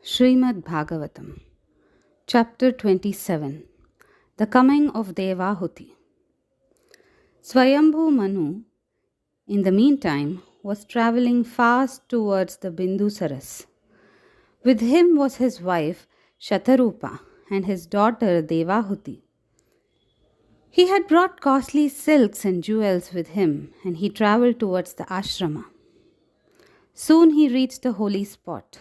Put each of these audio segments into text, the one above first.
Srimad Bhagavatam, Chapter 27, The Coming of Devahuti. Swayambhu Manu, in the meantime, was travelling fast towards the Bindusaras. With him was his wife Shatarupa and his daughter Devahuti. He had brought costly silks and jewels with him, and he travelled towards the ashrama. Soon he reached the holy spot.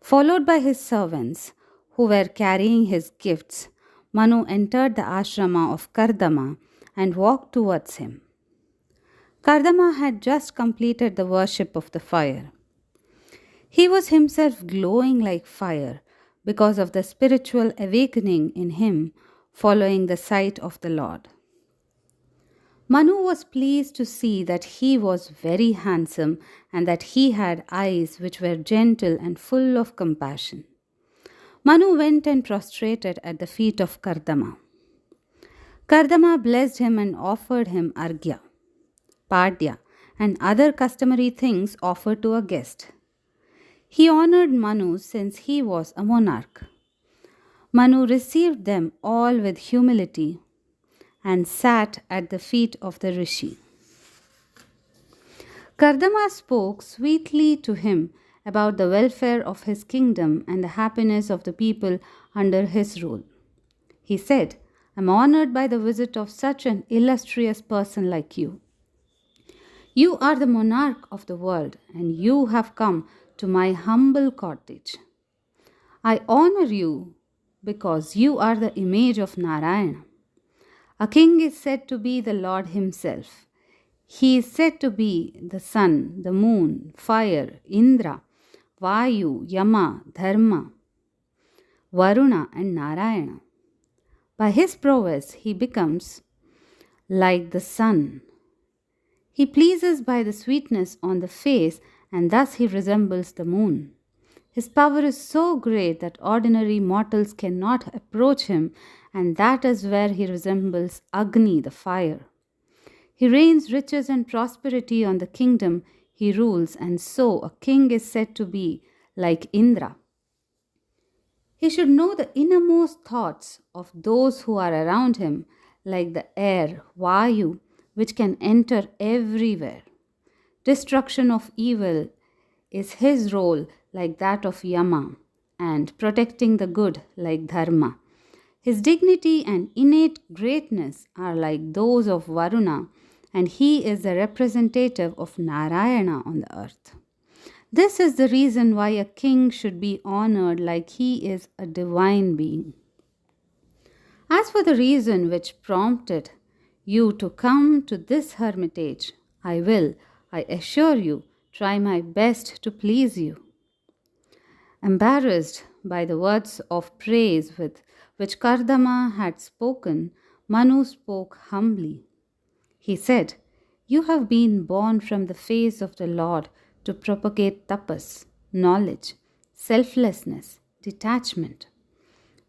Followed by his servants, who were carrying his gifts, Manu entered the ashrama of Kardama and walked towards him. Kardama had just completed the worship of the fire. He was himself glowing like fire because of the spiritual awakening in him following the sight of the Lord. Manu was pleased to see that he was very handsome and that he had eyes which were gentle and full of compassion. Manu went and prostrated at the feet of Kardama. Kardama blessed him and offered him argya, padya, and other customary things offered to a guest. He honored Manu since he was a monarch. Manu received them all with humility and sat at the feet of the rishi. Kardama spoke sweetly to him about the welfare of his kingdom and the happiness of the people under his rule. He said, "I am honored by the visit of such an illustrious person like you. You are the monarch of the world, and you have come to my humble cottage. I honor you because you are the image of Narayana. A king is said to be the Lord himself. He is said to be the sun, the moon, fire, Indra, Vayu, Yama, Dharma, Varuna, and Narayana. By his prowess, he becomes like the sun. He pleases by the sweetness on the face, and thus he resembles the moon. His power is so great that ordinary mortals cannot approach him, and that is where he resembles Agni, the fire. He rains riches and prosperity on the kingdom he rules, and so a king is said to be like Indra. He should know the innermost thoughts of those who are around him, like the air, Vayu, which can enter everywhere. Destruction of evil is his role, like that of Yama, and protecting the good like Dharma. His dignity and innate greatness are like those of Varuna, and he is the representative of Narayana on the earth. This is the reason why a king should be honored like he is a divine being. As for the reason which prompted you to come to this hermitage, I will, I assure you, try my best to please you." Embarrassed by the words of praise with which Kardama had spoken, Manu spoke humbly. He said, "You have been born from the face of the Lord to propagate tapas, knowledge, selflessness, detachment.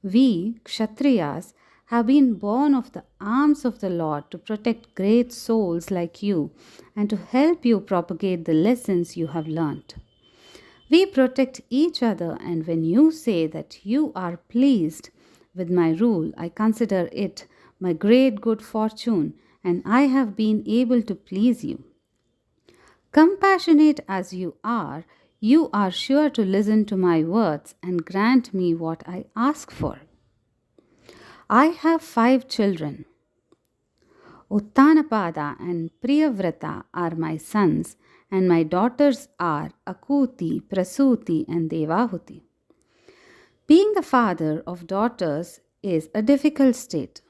We, Kshatriyas, have been born of the arms of the Lord to protect great souls like you and to help you propagate the lessons you have learnt. We protect each other, and when you say that you are pleased with my rule, I consider it my great good fortune, and I have been able to please you. Compassionate as you are sure to listen to my words and grant me what I ask for. I have 5 children. Uttanapada and Priyavrata are my sons, and my daughters are Akuti, Prasuti, and Devahuti. Being the father of daughters is a difficult state.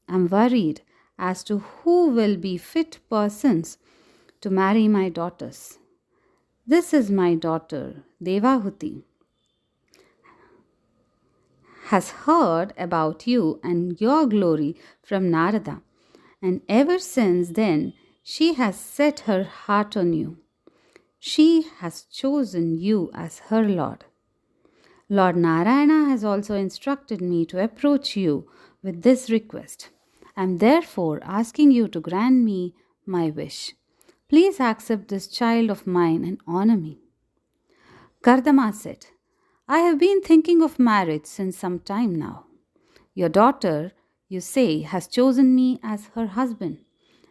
I am worried as to who will be fit persons to marry my daughters. This is my daughter, Devahuti, has heard about you and your glory from Narada, and ever since then she has set her heart on you. She has chosen you as her Lord. Lord Narayana has also instructed me to approach you with this request. I am therefore asking you to grant me my wish. Please accept this child of mine and honor me." Kardama said, I have been thinking of marriage since some time now. Your daughter, you say, has chosen me as her husband.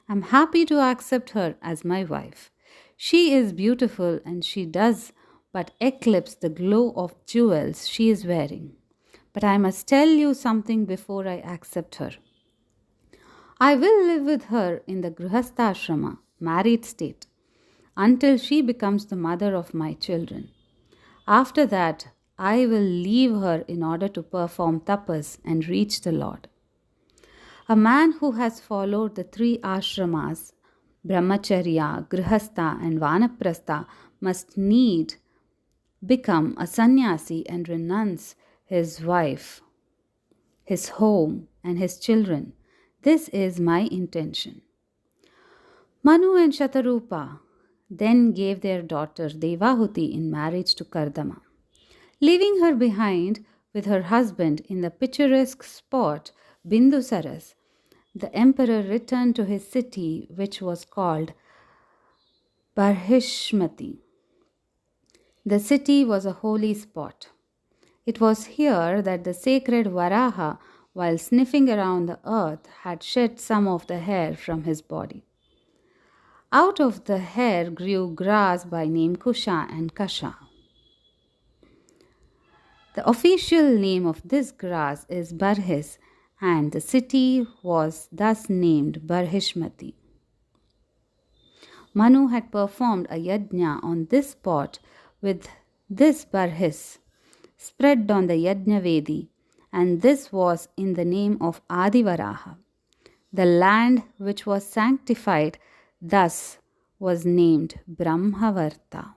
I'm happy to accept her as my wife. She is beautiful and she does but eclipse the glow of jewels she is wearing. But I must tell you something before I accept her. I will live with her in the Grihastha married state, until she becomes the mother of my children. After that, I will leave her in order to perform tapas and reach the Lord. A man who has followed the three ashramas, brahmacharya, grihastha, and vanaprastha, must need become a sannyasi and renounce his wife, his home, and his children. This is my intention. Manu and Shatarupa then gave their daughter Devahuti in marriage to Kardama. Leaving her behind with her husband in the picturesque spot Bindusaras, the emperor returned to his city, which was called Barhishmati. The city was a holy spot. It was here that the sacred Varaha, while sniffing around the earth, had shed some of the hair from his body. Out of the hair grew grass by name Kusha and Kasha. The official name of this grass is Barhis, and the city was thus named Barhishmati. Manu had performed a yajna on this spot with this Barhis spread on the Yajna Vedi, and this was in the name of Adivaraha. The land which was sanctified thus was named Brahmavarta.